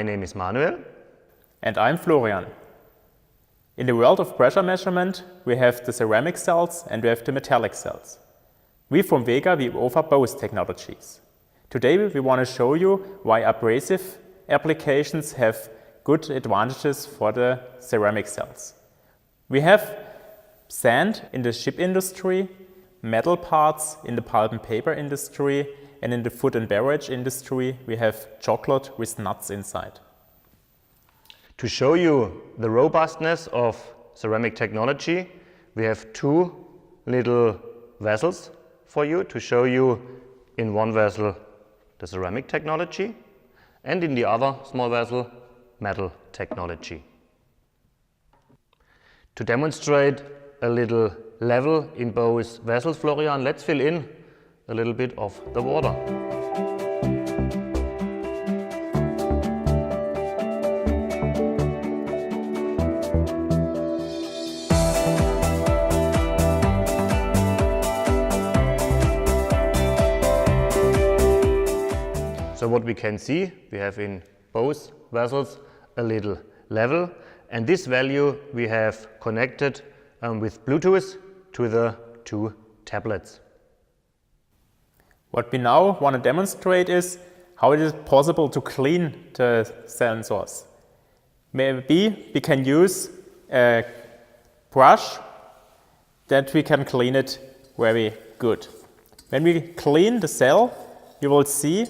My name is Manuel. And I'm Florian. In the world of pressure measurement, we have the ceramic cells and we have the metallic cells. We from Vega, we offer both technologies. Today we want to show you why abrasive applications have good advantages for the ceramic cells. We have sand in the ship industry, metal parts in the pulp and paper industry, and in the food and beverage industry we have chocolate with nuts inside. To show you the robustness of ceramic technology, we have two little vessels for you to show you in one vessel the ceramic technology and in the other small vessel metal technology. To demonstrate a little level in both vessels, Florian, let's fill in a little bit of the water. So what we can see, we have in both vessels a little level, and this value we have connected with Bluetooth to the two tablets. What we now want to demonstrate is how it is possible to clean the sensors. Maybe we can use a brush that we can clean it very good. When we clean the cell, you will see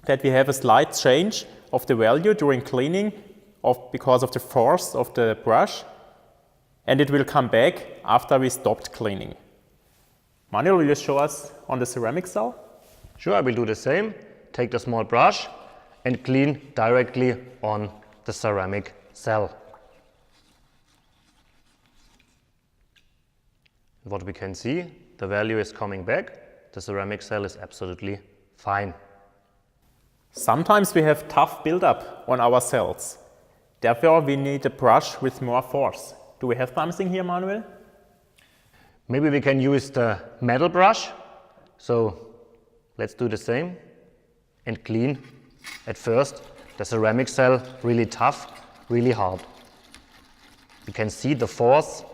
that we have a slight change of the value during cleaning because of the force of the brush, and it will come back after we stopped cleaning. Manuel, will you show us on the ceramic cell? Sure, I will do the same. Take the small brush and clean directly on the ceramic cell. What we can see, the value is coming back. The ceramic cell is absolutely fine. Sometimes we have tough buildup on our cells. Therefore, we need a brush with more force. Do we have something here, Manuel? Maybe we can use the metal brush. So let's do the same and clean at first the ceramic cell really tough, really hard. You can see the force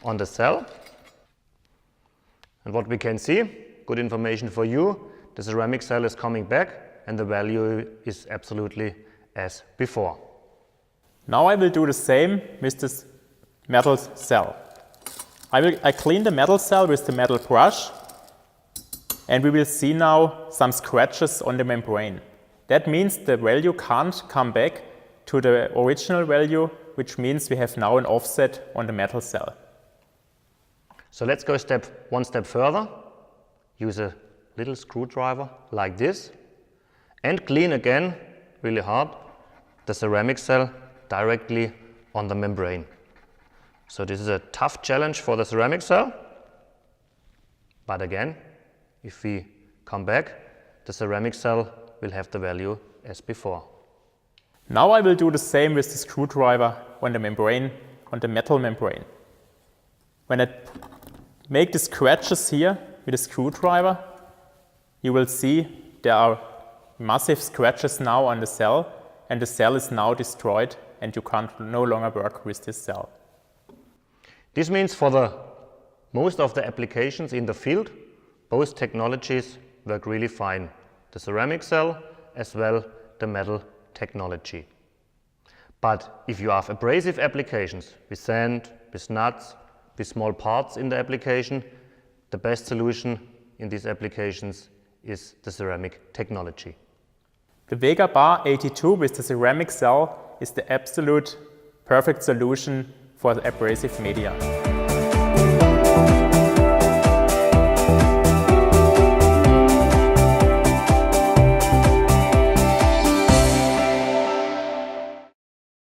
on the cell. And what we can see, good information for you, the ceramic cell is coming back and the value is absolutely as before. Now I will do the same with this metal cell. I clean the metal cell with the metal brush, and we will see now some scratches on the membrane. That means the value can't come back to the original value, which means we have now an offset on the metal cell. So let's go one step further. Use a little screwdriver like this and clean again really hard the ceramic cell directly on the membrane. So this is a tough challenge for the ceramic cell, but again, if we come back, the ceramic cell will have the value as before. Now I will do the same with the screwdriver on the membrane, on the metal membrane. When I make the scratches here with the screwdriver, you will see there are massive scratches now on the cell, and the cell is now destroyed and you can't no longer work with this cell. This means for most of the applications in the field, both technologies work really fine. The ceramic cell as well the metal technology. But if you have abrasive applications with sand, with nuts, with small parts in the application, the best solution in these applications is the ceramic technology. The Vega Bar 82 with the ceramic cell is the absolute perfect solution for the abrasive media.